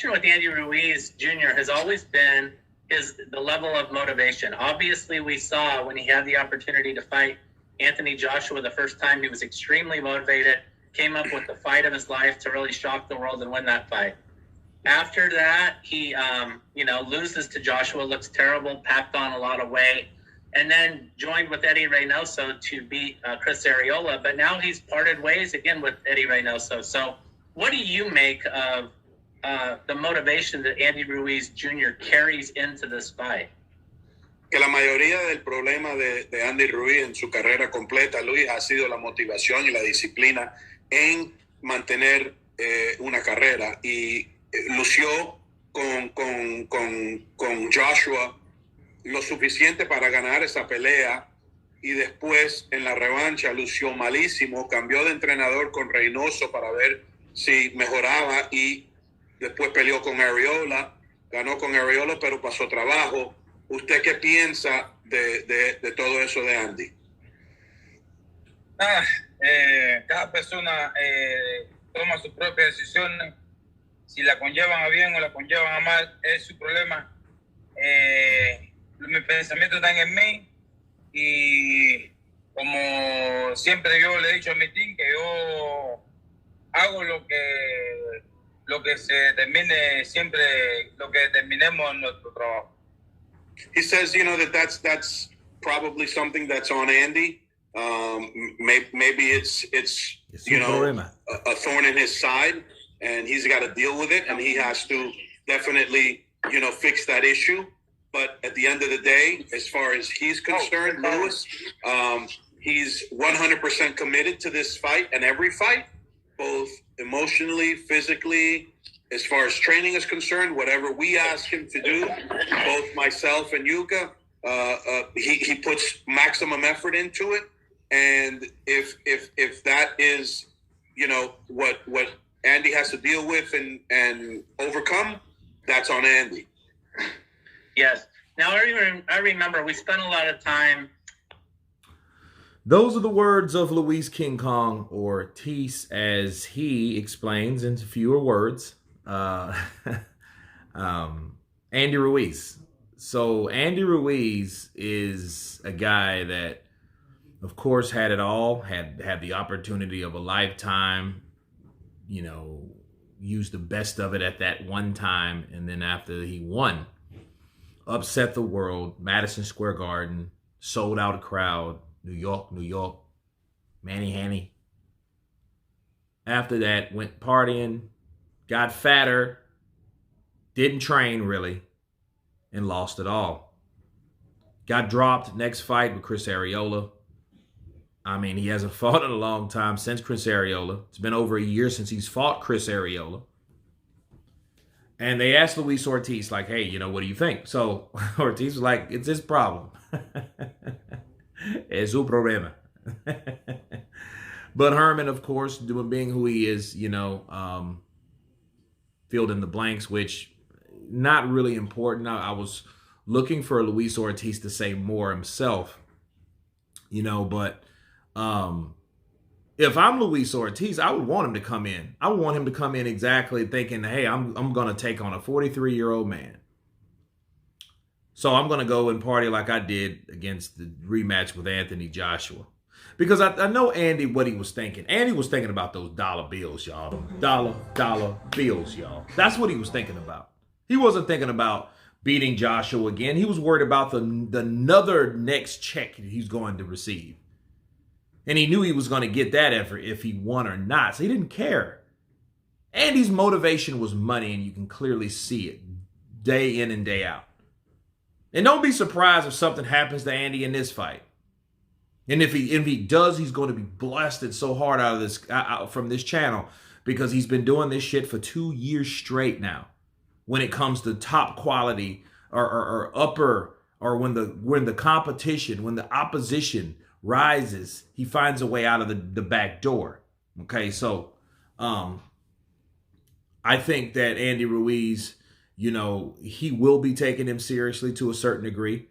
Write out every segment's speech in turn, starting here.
with Andy Ruiz Jr. has always been the level of motivation. Obviously, we saw when he had the opportunity to fight Anthony Joshua the first time, he was extremely motivated, came up with the fight of his life to really shock the world and win that fight. After that, he loses to Joshua, looks terrible, packed on a lot of weight, and then joined with Eddie Reynoso to beat Chris Arreola. But now he's parted ways again with Eddie Reynoso. So what do you make of the motivation that Andy Ruiz Jr. carries into this fight? Que la mayoría del problema de Andy Ruiz en su carrera completa, Luis, ha sido la motivación y la disciplina en mantener una carrera. Y lució con Joshua lo suficiente para ganar esa pelea, y después en la revancha lució malísimo, cambió de entrenador con Reynoso para ver si mejoraba, y después peleó con Arreola, ganó con Arreola, pero pasó trabajo. ¿Usted qué piensa de todo eso de Andy? Cada persona toma sus propias decisiones. Si la conllevan a bien o la conllevan a mal, es su problema. Mis pensamientos están en mí, y como siempre yo le he dicho a mi team, que yo hago lo que se determine, siempre lo que determinemos en nuestro trabajo. He says, that's probably something that's on Andy. Maybe it's a thorn in his side, and he's got to deal with it, and he has to definitely, fix that issue. But at the end of the day, as far as he's concerned, Lewis, he's 100% committed to this fight and every fight, both emotionally, physically, as far as training is concerned. Whatever we ask him to do, both myself and Yuka, he puts maximum effort into it. And if that is, what Andy has to deal with and overcome, that's on Andy. Yes. Now, I remember we spent a lot of time. Those are the words of Luis King Kong Ortiz, as he explains in fewer words. Andy Ruiz. So Andy Ruiz is a guy that, of course, had it all, had the opportunity of a lifetime, used the best of it at that one time. And then after he won, upset the world, Madison Square Garden, sold out crowd, New York, Manny Hanny. After that, went partying, got fatter, didn't train really, and lost it all. Got dropped next fight with Chris Arreola. I mean, he hasn't fought in a long time since Chris Arreola. It's been over a year since he's fought Chris Arreola. And they asked Luis Ortiz, like, hey, what do you think? So Ortiz was like, it's his problem. Es su problema. But Herman, of course, being who he is, filled in the blanks, which not really important. I was looking for Luis Ortiz to say more himself, but if I'm Luis Ortiz, I would want him to come in. I would want him to come in exactly thinking, hey, I'm going to take on a 43-year-old man. So I'm going to go and party like I did against the rematch with Anthony Joshua. Because I know Andy, what he was thinking. Andy was thinking about those dollar bills, y'all. Dollar bills, y'all. That's what he was thinking about. He wasn't thinking about beating Joshua again. He was worried about the another next check he's going to receive. And he knew he was going to get that effort if he won or not. So he didn't care. Andy's motivation was money, and you can clearly see it day in and day out. And don't be surprised if something happens to Andy in this fight. And if he does, he's going to be blasted so hard out of this from this channel, because he's been doing this shit for 2 years straight now. When it comes to top quality or upper, or when the competition, when the opposition rises, he finds a way out of the back door. Okay, so I think that Andy Ruiz, he will be taking him seriously to a certain degree,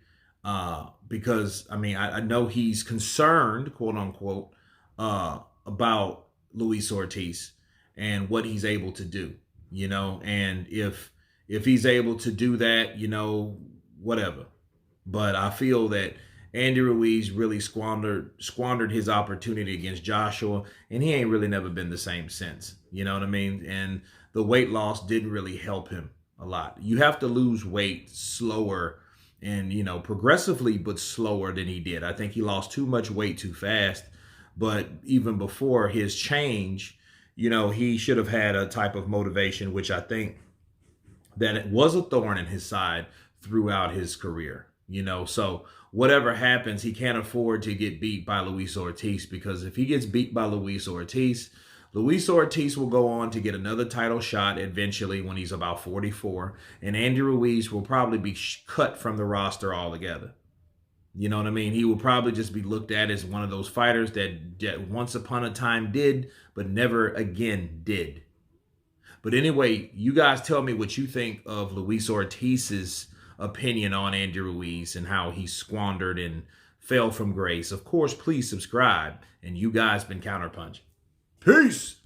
because I know he's concerned, quote unquote, about Luis Ortiz and what he's able to do. you know, and if he's able to do that, you know, whatever. But I feel that Andy Ruiz really squandered his opportunity against Joshua, and he ain't really never been the same since. You know what I mean? And the weight loss didn't really help him a lot. You have to lose weight slower and, you know, progressively, but slower than he did. I think he lost too much weight too fast. But even before his change, you know, he should have had a type of motivation, which I think that it was a thorn in his side throughout his career. You know, so whatever happens, he can't afford to get beat by Luis Ortiz, because if he gets beat by Luis Ortiz will go on to get another title shot eventually when he's about 44, and Andy Ruiz will probably be cut from the roster altogether. You know what I mean? He will probably just be looked at as one of those fighters that once upon a time did, but never again did. But anyway, you guys tell me what you think of Luis Ortiz's opinion on Andy Ruiz and how he squandered and fell from grace. Of course, please subscribe. And you guys been Counterpunch. Peace.